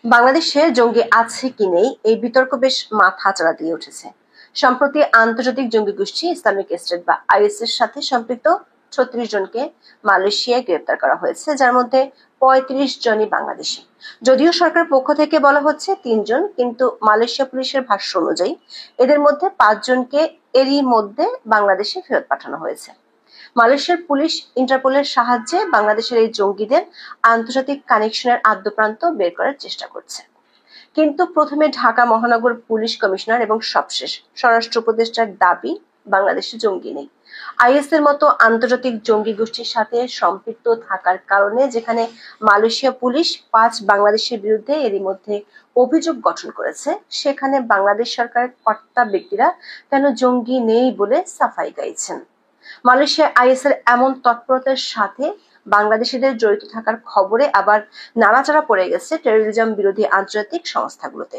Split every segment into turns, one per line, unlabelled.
বাংলাদেশে জঙ্গি আছে কি নেই এই বিতর্ক বেশ মাথাচাড়া দিয়ে উঠেছে। সম্প্রতি আন্তর্জাতিক জঙ্গি গোষ্ঠী ইসলামিক স্টেট বা আইএস এর সাথে সম্পৃক্ত ৩৬ জনকে মালয়েশিয়ায় গ্রেপ্তার করা হয়েছে, যার মধ্যে ৩৫ জনই বাংলাদেশি। যদিও সরকার পক্ষ থেকে বলা হচ্ছে ৩ জন, কিন্তু মালয়েশিয়া পুলিশের ভাষ্য অনুযায়ী এদের মধ্যে ৫ জনকে এরই মধ্যে বাংলাদেশে ফেরত পাঠানো হয়েছে। মালয়েশিয়ার পুলিশ ইন্টারপোলের সাহায্যে বাংলাদেশের এই জঙ্গিদের আন্তর্জাতিক কানেকশনের আদ্যপ্রান্ত বের করার চেষ্টা করছে। কিন্তু প্রথমে ঢাকা মহানগর পুলিশ কমিশনার এবং সবশেষ স্বরাষ্ট্র উপদেষ্টার দাবি বাংলাদেশে জঙ্গি নেই। আইএস এর মতো আন্তর্জাতিক জঙ্গি গোষ্ঠীর সাথে সম্পৃক্ত থাকার কারণে যেখানে মালয়েশিয়া পুলিশ ৫ বাংলাদেশের বিরুদ্ধে এরই মধ্যে অভিযোগ গঠন করেছে, সেখানে বাংলাদেশ সরকারের কর্তা ব্যক্তিরা কেন জঙ্গি নেই বলে সাফাই গাইছেন। মালয়েশিয়া আইএস এর এমন তৎপরতার সাথে বাংলাদেশিদের জড়িত থাকার খবরে আবার নাড়াচাড়া পড়ে গেছে টেরোরিজম বিরোধী আন্তর্জাতিক সংস্থাগুলোতে।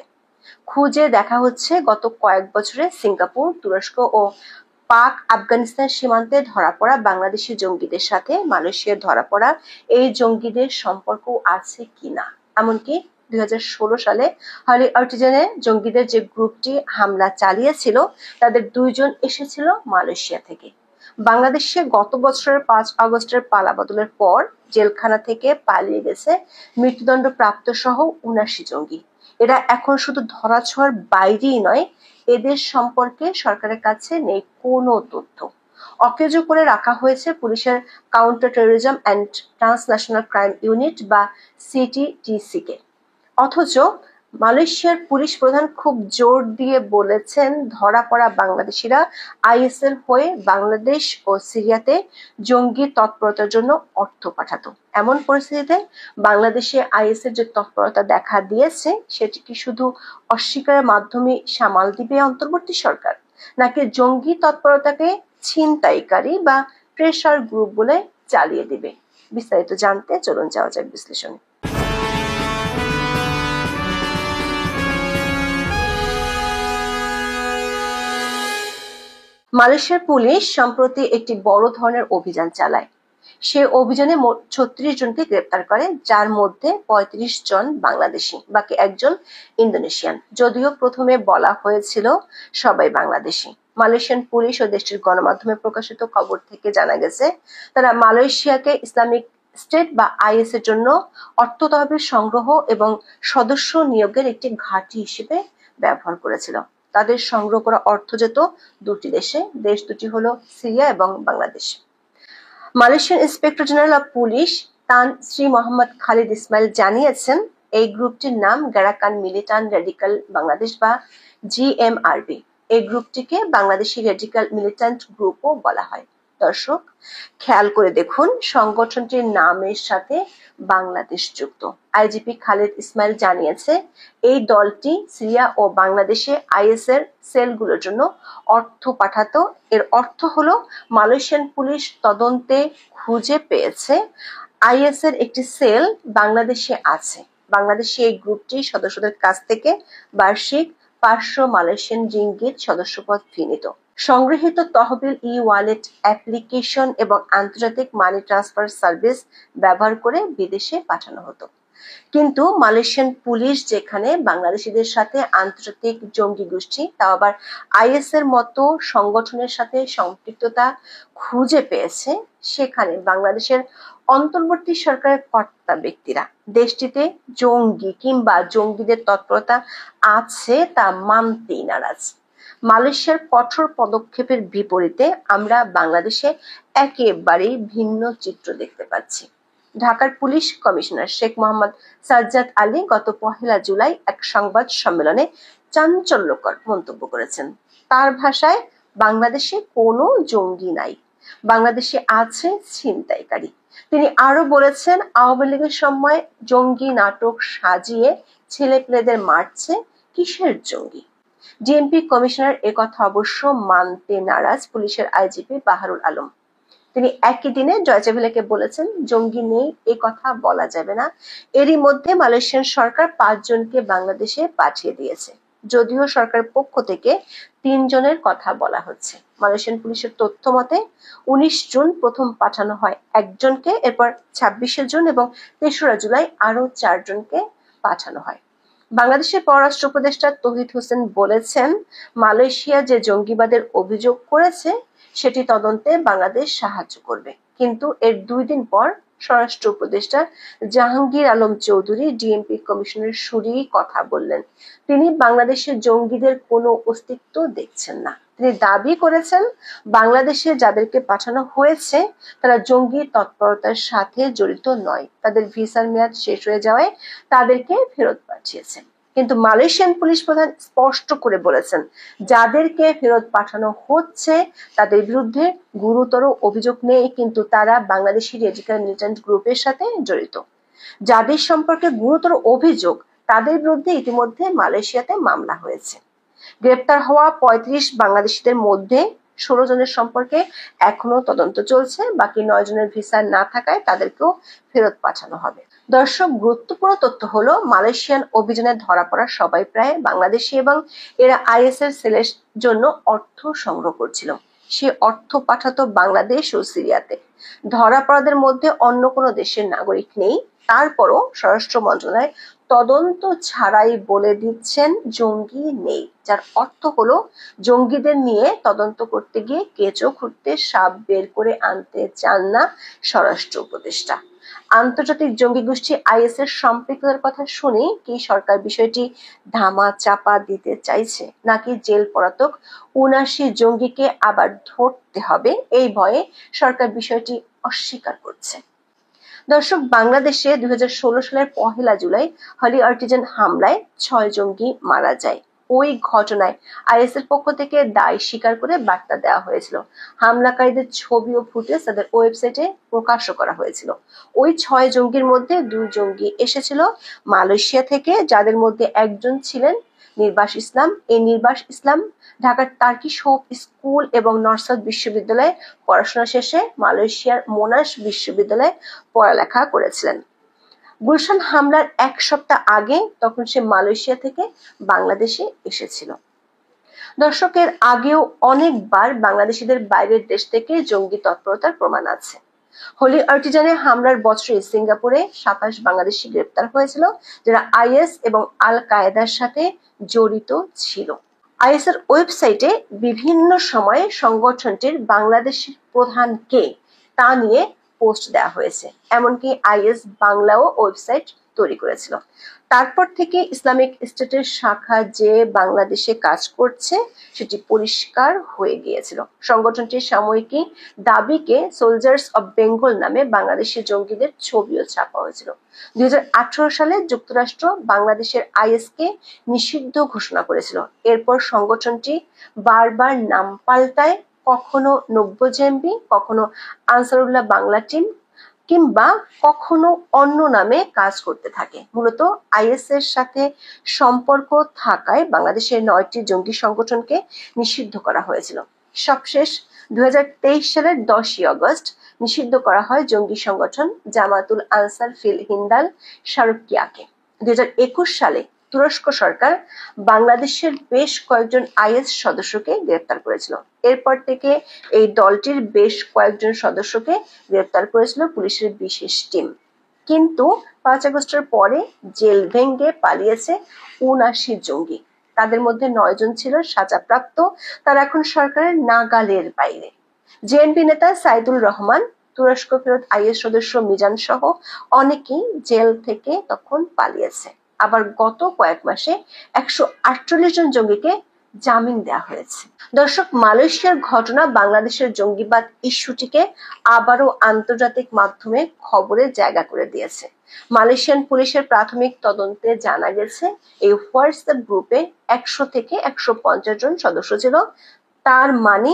খুঁজে দেখা হচ্ছে গত কয়েক বছরে সিঙ্গাপুর, তুরস্ক ও পাক আফগানিস্তান সীমান্তে ধরা পড়া বাংলাদেশি জঙ্গিদের সাথে মালয়েশিয়ায় ধরা পড়া এই জঙ্গিদের সম্পর্ক আছে কিনা। এমনকি ২০১৬ সালে হলি আর্টিজানে জঙ্গিদের যে গ্রুপটি হামলা চালিয়েছিল তাদের ২ জন এসেছিল মালয়েশিয়া থেকে। বাংলাদেশে গত বছরের ৫ আগস্টের পালাবদলের পর জেলখানা থেকে পালিয়ে গেছে মৃত্যুদণ্ড প্রাপ্ত সহ ৭৯ জঙ্গি। এরা এখন শুধু ধরাছোঁয়ার বাইরেই নয়, এদের সম্পর্কে সরকারের কাছে নেই কোনো তথ্য। অকেজো করে রাখা হয়েছে পুলিশের counter terrorism and transnational crime unit বা সিটিটিসি কে। অথচ মালয়েশিয়ার পুলিশ প্রধান খুব জোর দিয়ে বলেছেন ধরা পড়া বাংলাদেশিরা আইএস এর হয়ে বাংলাদেশ ও সিরিয়াতে জঙ্গি তৎপরতার জন্য অর্থ পাঠাতো। এমন পরিস্থিতিতে বাংলাদেশে আইএস এর যে তৎপরতা দেখা দিয়েছে সেটি কি শুধু অস্বীকারের মাধ্যমে সামাল দিবে অন্তর্বর্তী সরকার, নাকি জঙ্গি তৎপরতাকে ছিনতাইকারী বা প্রেসার গ্রুপ বলে চালিয়ে দিবে? বিস্তারিত জানতে চলুন যাওয়া যাক বিশ্লেষণে। মালয়েশিয়ার পুলিশ সম্প্রতি একটি বড় ধরনের অভিযান চালায়। সে অভিযানে মোট ৩৬ জনকে গ্রেপ্তার করে, যার মধ্যে ৩৫ জন বাংলাদেশি, বাকি একজন ইন্দোনেশিয়ান। যদিও প্রথমে বলা হয়েছিল সবাই বাংলাদেশি। মালয়েশিয়ান পুলিশ ও দেশটির গণমাধ্যমে প্রকাশিত খবর থেকে জানা গেছে তারা মালয়েশিয়াকে ইসলামিক স্টেট বা আইএস এর জন্য অর্থ তহবিল সংগ্রহ এবং সদস্য নিয়োগের একটি ঘাঁটি হিসেবে ব্যবহার করেছিল। তাদের সংগ্রহ করা অর্থ যেত দুটি দেশে, দেশ দুটি হলো সিরিয়া এবং Bangladesh. Malaysian inspector general of police তান শ্রী মোহাম্মদ খালিদ ইসমাইল জানিয়েছেন এই গ্রুপটির নাম গ্যারাকান মিলিটান্ট রেডিকাল বাংলাদেশ বা জিএমআরবি। এই গ্রুপটিকে বাংলাদেশি রেডিকাল মিলিটান্ট গ্রুপও বলা হয়। দর্শক, খেয়াল করে দেখুন সংগঠনটির নামের সাথে বাংলাদেশ যুক্ত। আইজিপি খালিদ ইসমাইল জানিয়েছে এই দলটি সিরিয়া ও বাংলাদেশে আইএস এর সেলগুলোর জন্য অর্থ পাঠাতো। এর অর্থ হলো মালয়েশিয়ান পুলিশ তদন্তে খুঁজে পেয়েছে আইএস এর একটি সেল বাংলাদেশে আছে। বাংলাদেশে এই গ্রুপটি সদস্যদের কাছ থেকে বার্ষিক ৫০০ মালয়েশিয়ান রিঙ্গিত সদস্যপদ ফি নিত। সংগৃহীত তহবিল ই-ওয়ালেট অ্যাপ্লিকেশন এবং আন্তর্জাতিক মানি ট্রান্সফার সার্ভিস ব্যবহার করে বিদেশে পাঠানো হতো। কিন্তু মালয়েশিয়ান পুলিশ যেখানে বাংলাদেশিদের সাথে আন্তর্জাতিক জঙ্গি গোষ্ঠী, তাও আবার আইএস এর মতো সংগঠনের সাথে সম্পৃক্ততা খুঁজে পেয়েছে, সেখানে বাংলাদেশের অন্তর্বর্তী সরকারের কর্তা ব্যক্তিরা দেশটিতে জঙ্গি কিংবা জঙ্গিদের তৎপরতা আছে তা মানতেই নারাজ। মালয়েশিয়ার কঠোর পদক্ষেপের বিপরীতে আমরা বাংলাদেশে একেবারেই ভিন্ন চিত্র দেখতে পাচ্ছি। ঢাকার পুলিশ কমিশনার শেখ মোহাম্মদ সাজ্জাদ আলী গত ১লা জুলাই এক সংবাদ সম্মেলনে চাঞ্চল্যকর মন্তব্য করেছেন। তার ভাষায়, বাংলাদেশে কোনো জঙ্গি নাই, বাংলাদেশে আছে ছিনতাইকারী। তিনি আরো বলেছেন, আওয়ামী লীগের সময় জঙ্গি নাটক সাজিয়ে ছেলেপেলেদের মারছে, কিসের জঙ্গি? ডিএমপি কমিশনার একথা অবশ্য মানতে নারাজ পুলিশের আইজিপি বাহারুল আলম। তিনি একই দিনে ডয়চে ভেলেকে বলেছেন, জঙ্গি নেই এ কথা বলা যাবে না। এরই মধ্যে মালয়েশিয়ান সরকার ৫ জনকে বাংলাদেশে পাঠিয়ে দিয়েছে, যদিও সরকারের পক্ষ থেকে ৩ জনের কথা বলা হচ্ছে। মালয়েশিয়ান পুলিশের তথ্য মতে ১৯ জুন প্রথম পাঠানো হয় একজনকে, এরপর ২৬শে জুন এবং ৩রা জুলাই আরো ৪ জনকে পাঠানো হয়। বাংলাদেশের পররাষ্ট্র উপদেষ্টা তৌহিদ হোসেন বলেছেন, মালয়েশিয়া যে জঙ্গিবাদের অভিযোগ করেছে সেটি তদন্তে বাংলাদেশ সাহায্য করবে। কিন্তু এর 2 দিন পর স্বরাষ্ট্র উপদেষ্টা জাহাঙ্গীর আলম চৌধুরী ডিএমপি কমিশনের সুরেই কথা বললেন। তিনি বাংলাদেশের জঙ্গিদের কোনো অস্তিত্ব দেখছেন না। তিনি দাবি করেছেন, বাংলাদেশে যাদেরকে পাঠানো হয়েছে তারা জঙ্গি তৎপরতার সাথে জড়িত নয়, তাদের ভিসার মেয়াদ শেষ হয়ে যাওয়ায় তাদেরকে ফেরত পাঠিয়েছে। কিন্তু মালয়েশিয়ান পুলিশ প্রধান স্পষ্ট করে বলেছেন, যাদেরকে ফেরত পাঠানো হচ্ছে তাদের বিরুদ্ধে গুরুতর অভিযোগ নেই, কিন্তু তারা বাংলাদেশি রেডিক্যাল মিলিট্যান্ট গ্রুপের সাথে জড়িত। যাদের সম্পর্কে গুরুতর অভিযোগ তাদের বিরুদ্ধে ইতিমধ্যে মালয়েশিয়াতে মামলা হয়েছে। গ্রেপ্তার হওয়া 35 বাংলাদেশিদের মধ্যে 16 জনের সম্পর্কে এখনো তদন্ত চলছে, বাকি 9 জনের ভিসা না থাকায় তাদেরকেও ফেরত পাঠানো হবে। দর্শক, গুরুত্বপূর্ণ তথ্য হলো, মালয়েশিয়ান অভিযানে ধরা পড়া সবাই প্রায় বাংলাদেশি এবং এরা আইএস এর সেলের জন্য অর্থ সংগ্রহ করছিল। সে অর্থ পাঠাতো বাংলাদেশ ও সিরিয়াতে। ধরা পড়াদের মধ্যে অন্য কোনো দেশের নাগরিক নেই। তারপরও স্বরাষ্ট্র মন্ত্রণালয় তদন্ত ছাড়াই বলে দিচ্ছেন জঙ্গি নেই, যার অর্থ হলো জঙ্গিদের নিয়ে তদন্ত করতে গিয়ে কেঁচো খুঁড়তে সাপ বের করে আনতে চান না স্বরাষ্ট্র উপদেষ্টা। আন্তর্জাতিক জঙ্গি গোষ্ঠী আইএস এর সম্পৃক্ততার কথা শুনে কি সরকার বিষয়টি ধামা চাপা দিতে চাইছে, নাকি জেল পলাতক 79 জঙ্গিকে আবার ধরতে হবে এই ভয়ে সরকার বিষয়টি অস্বীকার করছে? দর্শক, বাংলাদেশে 2016 সালের 1 জুলাই হলি আর্টিজান হামলায় 6 জঙ্গি মারা যায়। ওই ঘটনায় আইএস এর পক্ষ থেকে দায় স্বীকার করে বার্তা দেওয়া হয়েছিল। হামলাকারীদের ছবি ও ফুটেজ তাদের ওয়েবসাইটে প্রকাশ করা হয়েছিল। ওই 6 জঙ্গির মধ্যে 2 জঙ্গি এসেছিল মালয়েশিয়া থেকে, যাদের মধ্যে একজন ছিলেন নির্বাস ইসলাম। এই নির্বাস ইসলাম ঢাকার টার্কিশ হোপ স্কুল এবং নর্থ বিশ্ববিদ্যালয়ে পড়াশোনা শেষে মালয়েশিয়ার মোনাশ বিশ্ববিদ্যালয়ে পড়ালেখা করেছিলেন। গুলশান হামলার 1 সপ্তাহ আগে তখন সে মালয়েশিয়া থেকে বাংলাদেশে এসেছিল। দর্শকের আগেও অনেকবার বাংলাদেশিদের বাইরের দেশ থেকে জঙ্গি তৎপরতার প্রমাণ আছে। হোলি আর্টিজানে হামলার বছরে সিঙ্গাপুরে 27 বাংলাদেশি গ্রেপ্তার হয়েছিল, যারা আইএস এবং আল কায়েদার সাথে জড়িত ছিল। আইএস এর ওয়েবসাইটে বিভিন্ন সময়ে সংগঠনটির বাংলাদেশের প্রধান কে তা নিয়ে পোস্ট দেওয়া হয়েছে। এমনকি আইএস বাংলাও ওয়েবসাইট তৈরি করেছিল। তারপর থেকে ইসলামিক স্টেটের শাখা যে বাংলাদেশে কাজ করছে সেটি পরিষ্কার হয়ে গিয়েছিল। সংগঠনটির সাময়িকী দাবিকে সোলজার্স অব বেঙ্গল নামে বাংলাদেশের জঙ্গিদের ছবিও ছাপা হয়েছিল। 2018 সালে যুক্তরাষ্ট্র বাংলাদেশের আইএস কে নিষিদ্ধ ঘোষণা করেছিল। এরপর সংগঠনটি বারবার নাম পাল্টায়, কখনো নব্যজেএমবি, কখনো আনসারুল্লাহ বাংলা টিম, কিংবা কখনো অন্য নামে কাজ করতে থাকে। মূলত আইএস এর সাথে সম্পর্ক থাকায় বাংলাদেশের 9টি জঙ্গি সংগঠনকে নিষিদ্ধ করা হয়েছিল। সবশেষ 2023 সালের 10ই আগস্ট নিষিদ্ধ করা হয় জঙ্গি সংগঠন জামাতুল আনসার ফিল হিন্দাল শারকিয়াকে। 2021 সালে তুরস্ক সরকার বাংলাদেশের বেশ কয়েকজন আইএস সদস্যকে গ্রেপ্তার করেছিল। এরপর থেকে এই দলটির বেশ কয়েকজন সদস্যকে গ্রেপ্তার করেছিল পুলিশের বিশেষ টিম। কিন্তু 5 আগস্টের পরে জেল ভেঙে পালিয়েছে 79 জঙ্গি। তাদের মধ্যে 9 জন ছিল সাজাপ্রাপ্ত, তারা এখন সরকারের নাগালের বাইরে। জেএনপি নেতা সাইদুল রহমান, তুরস্ক ফেরত আইএস সদস্য মিজান সহ অনেকেই জেল থেকে তখন পালিয়েছে। আবার গত কয়েক মাসে 148 জন জঙ্গিকে জামিন দেওয়া হয়েছে। দর্শক, মালয়েশিয়ার ঘটনা বাংলাদেশের জঙ্গিবাদ ইস্যুটিকে আবারও আন্তর্জাতিক মাধ্যমে খবরে জায়গা করে দিয়েছে। মালয়েশিয়ান পুলিশের প্রাথমিক তদন্তে জানা গেছে এই হোয়াটসঅ্যাপ গ্রুপে 100 থেকে 150 জন সদস্য ছিল। তার মানে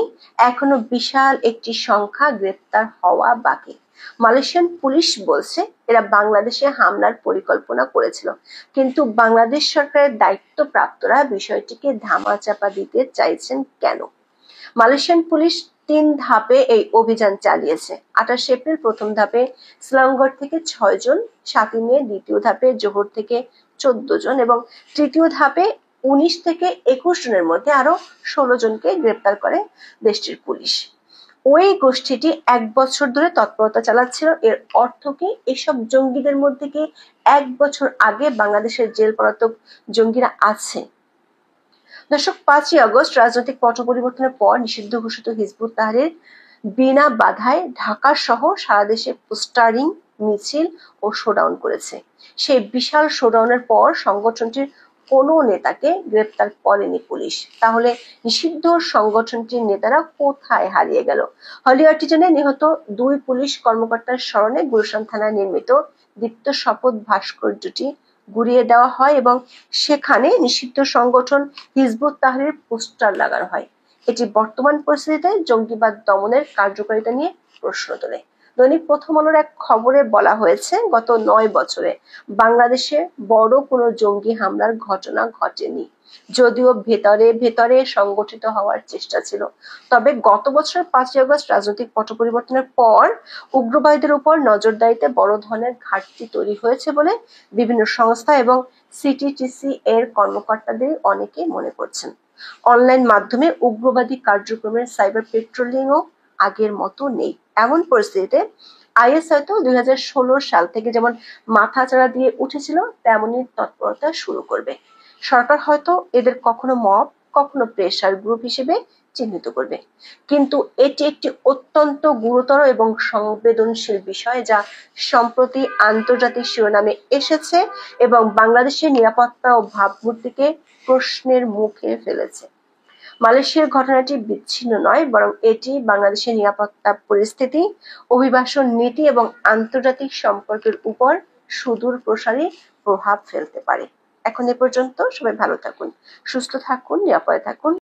এখনো বিশাল একটি সংখ্যা গ্রেপ্তার হওয়া বাকি। মালয়েশিয়ান পুলিশ বলছে এরা বাংলাদেশে হামলার পরিকল্পনা করেছিল, কিন্তু বাংলাদেশ সরকারের দায়িত্বপ্রাপ্তরা বিষয়টিকে ধামাচাপা দিতে চাইছেন কেন? মালয়েশিয়ান পুলিশ 3 ধাপে এই অভিযান চালিয়েছে। 28 এপ্রিল প্রথম ধাপে স্লাঙ্গর থেকে 6 জন, 7 মে দ্বিতীয় ধাপে জোহর থেকে 14 জন এবং তৃতীয় ধাপে 19 থেকে 21 জনের মধ্যে আরো 16 জনকে গ্রেপ্তার করে দেশটির পুলিশ। ওই গোষ্ঠীটি 1 বছর ধরে তৎপরতা চালাচ্ছিল। এর অর্থ কি এসব জঙ্গিদের মধ্যে কি 1 বছর আগে বাংলাদেশের জেল পলাতক জঙ্গিরা আছে। দর্শক, 5ই আগস্ট রাজনৈতিক পট পরিবর্তনের পর নিষিদ্ধ ঘোষিত হিজবুত তাহরীর বিনা বাধায় ঢাকা সহ সারা দেশে পোস্টারিং, মিছিল ও শোডাউন করেছে। সেই বিশাল শোডাউনের পর সংগঠনটির কোনো নেতাকে গ্রেপ্তার করেনি পুলিশ। তাহলে নিষিদ্ধ সংগঠনটির নেতারা কোথায় হারিয়ে গেল? হলি আর্টিজানে নিহত 2 পুলিশ কর্মকর্তার স্মরণে গুলশান থানায় নির্মিত দীপ্ত শপথ ভাস্কর্যটি গুড়িয়ে দেওয়া হয় এবং সেখানে নিষিদ্ধ সংগঠন হিজবুত তাহরীরের পোস্টার লাগানো হয়। এটি বর্তমান পরিস্থিতিতে জঙ্গিবাদ দমনের কার্যকারিতা নিয়ে প্রশ্ন তোলে। দৈনিক প্রথম আলোর এক খবরে বলা হয়েছে, গত 9 বছরে বাংলাদেশে বড় কোনো জঙ্গি হামলার ঘটনা ঘটেনি, যদিও ভেতরে ভেতরে সংগঠিত হওয়ার চেষ্টা ছিল। তবে গত বছরের 5ই আগস্ট রাজনৈতিক পট পরিবর্তনের পর উগ্রবাদীদের উপর নজরদারিতে বড় ধরনের ঘাটতি তৈরি হয়েছে বলে বিভিন্ন সংস্থা এবং সিটিটিসি এর কর্মকর্তাদের অনেকে মনে করছেন। অনলাইন মাধ্যমে উগ্রবাদী কার্যক্রমের সাইবার পেট্রোলিংও আগের মতো নেই। এমন পরিস্থিতিতে আইএস হয়তো 2016 সাল থেকে যেমন মাথাচাড়া দিয়ে উঠেছিল, তেমনি তৎপরতা শুরু করবে। সরকার হয়তো এদের কখনো মব, কখনো প্রেসার গ্রুপ হিসেবে চিহ্নিত করবে। কিন্তু এটি একটি অত্যন্ত গুরুতর এবং সংবেদনশীল বিষয়, যা সম্প্রতি আন্তর্জাতিক শিরোনামে এসেছে এবং বাংলাদেশের নিরাপত্তা ও ভাবমূর্তিকে প্রশ্নের মুখে ফেলেছে। মালয়েশিয়ার ঘটনাটি বিচ্ছিন্ন নয়, বরং এটি বাংলাদেশের নিরাপত্তা পরিস্থিতি, অভিবাসন নীতি এবং আন্তর্জাতিক সম্পর্কের উপর সুদূর প্রসারী প্রভাব ফেলতে পারে। এখন এ পর্যন্ত। সবাই ভালো থাকুন, সুস্থ থাকুন, নিরাপদে থাকুন।